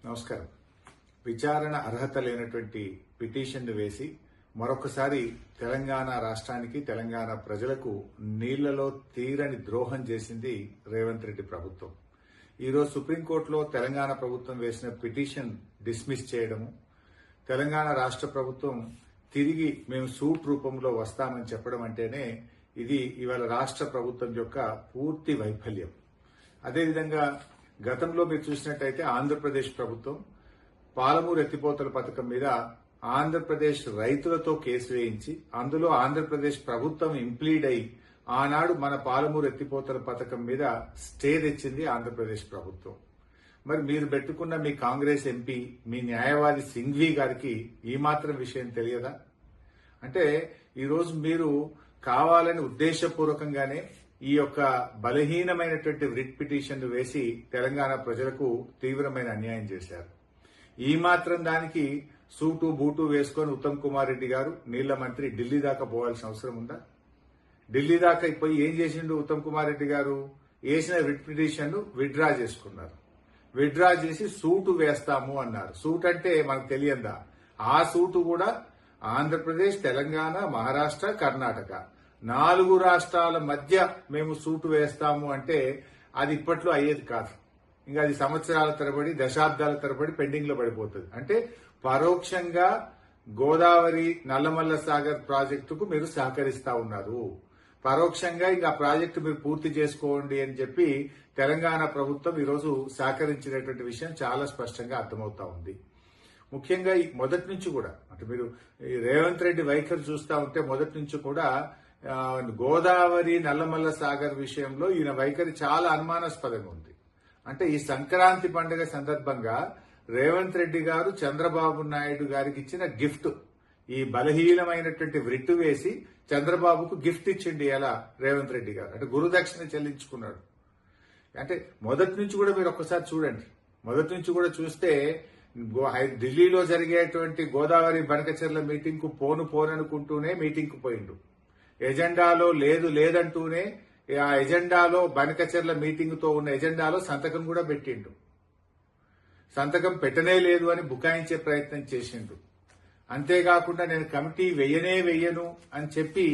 నమస్కారం. విచారణ అర్హత లేనటువంటి పిటిషన్ను వేసి మరొకసారి తెలంగాణ రాష్ట్రానికి తెలంగాణ ప్రజలకు నీళ్లలో తీరని ద్రోహం చేసింది రేవంత్ రెడ్డి ప్రభుత్వం. ఈరోజు సుప్రీంకోర్టులో తెలంగాణ ప్రభుత్వం వేసిన పిటిషన్ డిస్మిస్ చేయడము, తెలంగాణ రాష్ట్ర ప్రభుత్వం తిరిగి మేము సూట్ రూపంలో వస్తామని చెప్పడం అంటేనే ఇది ఇవాళ రాష్ట్ర ప్రభుత్వం యొక్క పూర్తి వైఫల్యం. అదేవిధంగా గతంలో మీరు చూసినట్టయితే ఆంధ్రప్రదేశ్ ప్రభుత్వం పాలమూరు ఎత్తిపోతల పథకం మీద ఆంధ్రప్రదేశ్ రైతులతో కేసు వేయించి అందులో ఆంధ్రప్రదేశ్ ప్రభుత్వం ఇంప్లీడ్ అయి ఆనాడు మన పాలమూరు ఎత్తిపోతల పథకం మీద స్టే తెచ్చింది ఆంధ్రప్రదేశ్ ప్రభుత్వం. మరి మీరు పెట్టుకున్న మీ కాంగ్రెస్ ఎంపీ, మీ న్యాయవాది సింఘ్వి గారికి ఈ మాత్రం విషయం తెలియదా? అంటే ఈరోజు మీరు కావాలని ఉద్దేశపూర్వకంగానే ఈ యొక్క బలహీనమైనటువంటి రిట్ పిటిషన్ వేసి తెలంగాణ ప్రజలకు తీవ్రమైన అన్యాయం చేశారు. ఈ మాత్రం దానికి సూటు బూటు వేసుకొని ఉత్తమ్ కుమార్ రెడ్డి గారు నీళ్ల మంత్రి ఢిల్లీ దాకా పోవాల్సిన అవసరం ఉందా? ఢిల్లీ దాకా పోయి ఏం చేసిండు ఉత్తమ్ కుమార్ రెడ్డి గారు? వేసిన రిట్ పిటిషన్ విత్డ్రా చేసుకున్నారు. విత్డ్రా చేసి సూటు వేస్తాము అన్నారు. సూట్ అంటే మనకు తెలియందా? ఆ సూటు కూడా ఆంధ్రప్రదేశ్, తెలంగాణ, మహారాష్ట్ర, కర్ణాటక 4 రాష్ట్రాల మధ్య మేము సూటు వేస్తాము అంటే అది ఇప్పట్లో అయ్యేది కాదు. ఇంకా అది సంవత్సరాల తరబడి, దశాబ్దాల తరబడి పెండింగ్ లో పడిపోతుంది. అంటే పరోక్షంగా గోదావరి నల్లమల్ల సాగర్ ప్రాజెక్టుకు మీరు సహకరిస్తా ఉన్నారు. పరోక్షంగా ఇంకా ఆ ప్రాజెక్టు మీరు పూర్తి చేసుకోండి అని చెప్పి తెలంగాణ ప్రభుత్వం ఈరోజు సహకరించినటువంటి విషయం చాలా స్పష్టంగా అర్థమవుతా ఉంది. ముఖ్యంగా మొదటి నుంచి కూడా అంటే మీరు రేవంత్ రెడ్డి వైఖరి చూస్తా ఉంటే మొదటి నుంచి కూడా గోదావరి నల్లమల్ల సాగర్ విషయంలో ఈయన వైఖరి చాలా అనుమానాస్పదంగా ఉంది. అంటే ఈ సంక్రాంతి పండుగ సందర్భంగా రేవంత్ రెడ్డి గారు చంద్రబాబు నాయుడు గారికి ఇచ్చిన గిఫ్ట్, ఈ బలహీనమైనటువంటి వ్రిట్టు వేసి చంద్రబాబుకు గిఫ్ట్ ఇచ్చిండి ఎలా రేవంత్ రెడ్డి గారు, అంటే గురుదక్షిణ చెల్లించుకున్నాడు. అంటే మొదటి నుంచి కూడా మీరు ఒక్కసారి చూడండి. మొదటి నుంచి కూడా చూస్తే ఢిల్లీలో జరిగేటువంటి గోదావరి బనకచెర్ల మీటింగ్ కు పోననుకుంటూనే మీటింగ్ కు పోయిండు. ఎజెండాలో లేదంటూనే ఆ ఎజెండాలో బనకచెర్ల మీటింగ్ తో ఉన్న ఎజెండాలో సంతకం కూడా పెట్టిండు. సంతకం పెట్టనే లేదు అని బుకాయించే ప్రయత్నం చేసిండు. అంతేకాకుండా నేను కమిటీ వెయ్యను అని చెప్పి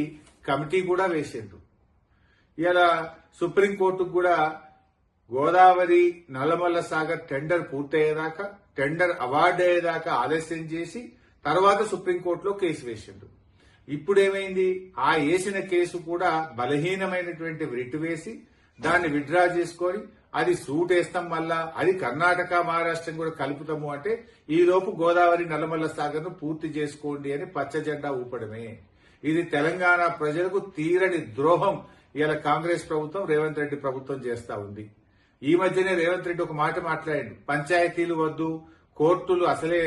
కమిటీ కూడా వేసిండు. ఇలా సుప్రీంకోర్టుకు కూడా గోదావరి నల్లమల్ల సాగర్ టెండర్ పూర్తయ్యేదాకా, టెండర్ అవార్డు అయ్యేదాకా ఆలస్యం చేసి తర్వాత సుప్రీంకోర్టులో కేసు వేసిండు. ఇప్పుడేమైంది? ఆ వేసిన కేసు కూడా బలహీనమైనటువంటి రిట్ వేసి దాన్ని విత్డ్రా చేసుకొని అది సూట్ వేస్తాం, మళ్ళా అది కర్ణాటక మహారాష్ట్రం కూడా కలుపుతాము అంటే ఈ లోపు గోదావరి నల్లమల్ల సాగర్ ను పూర్తి చేసుకోండి అని పచ్చ జెండా ఊపడమే. ఇది తెలంగాణ ప్రజలకు తీరని ద్రోహం ఇలా కాంగ్రెస్ ప్రభుత్వం, రేవంత్ రెడ్డి ప్రభుత్వం చేస్తా ఉంది. ఈ మధ్యనే రేవంత్ రెడ్డి ఒక మాట మాట్లాడాడు, పంచాయతీలు వద్దు, కోర్టులు అసలే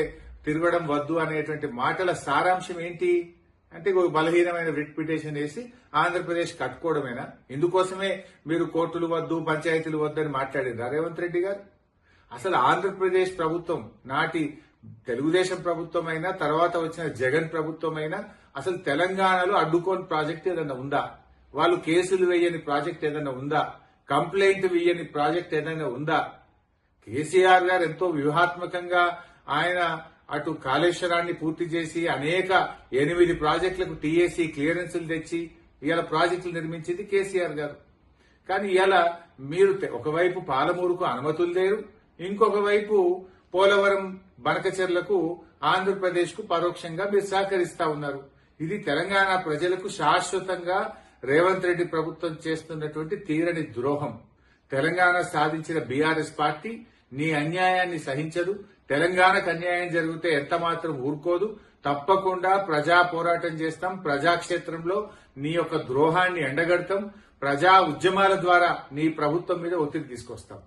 తిరగడం వద్దు అనేటువంటి మాటల సారాంశం ఏంటి అంటే బలహీనమైన రిట్ పిటిషన్ వేసి ఆంధ్రప్రదేశ్ కట్టుకోవడమేనా? ఇందుకోసమే మీరు కోర్టులు వద్దు, పంచాయతీలు వద్దు అని మాట్లాడిందా రేవంత్ రెడ్డి గారు? అసలు ఆంధ్రప్రదేశ్ ప్రభుత్వం నాటి తెలుగుదేశం ప్రభుత్వం అయినా తర్వాత వచ్చిన జగన్ ప్రభుత్వం అయినా అసలు తెలంగాణలో అడ్డుకోని ప్రాజెక్ట్ ఏదైనా ఉందా? వాళ్ళు కేసులు వేయని ప్రాజెక్ట్ ఏదైనా ఉందా? కంప్లైంట్ వేయని ప్రాజెక్ట్ ఏదైనా ఉందా? కేసీఆర్ గారు ఎంతో వ్యూహాత్మకంగా ఆయన అటు కాళేశ్వరాన్ని పూర్తి చేసి అనేక 8 ప్రాజెక్టులకు టీఏసీ క్లియరెన్సులు తెచ్చి ఇవాళ ప్రాజెక్టులు నిర్మించింది కేసీఆర్ గారు. కానీ ఇవాళ మీరు ఒకవైపు పాలమూరుకు అనుమతులు లేరు, ఇంకొక వైపు పోలవరం బనకచెర్లకు ఆంధ్రప్రదేశ్ కు పరోక్షంగా మీరు సహకరిస్తా ఉన్నారు. ఇది తెలంగాణ ప్రజలకు శాశ్వతంగా రేవంత్ రెడ్డి ప్రభుత్వం చేస్తున్నటువంటి తీరని ద్రోహం. తెలంగాణ సాధించిన బీఆర్ఎస్ పార్టీ నీ అన్యాయాన్ని సహించదు. తెలంగాణకు అన్యాయం జరిగితే ఎంత మాత్రం ఊరుకోదు. తప్పకుండా ప్రజా పోరాటం చేస్తాం. ప్రజాక్షేత్రంలో నీ యొక్క ద్రోహాన్ని ఎండగడతాం. ప్రజా ఉద్యమాల ద్వారా నీ ప్రభుత్వం మీద ఒత్తిడి తీసుకొస్తాం.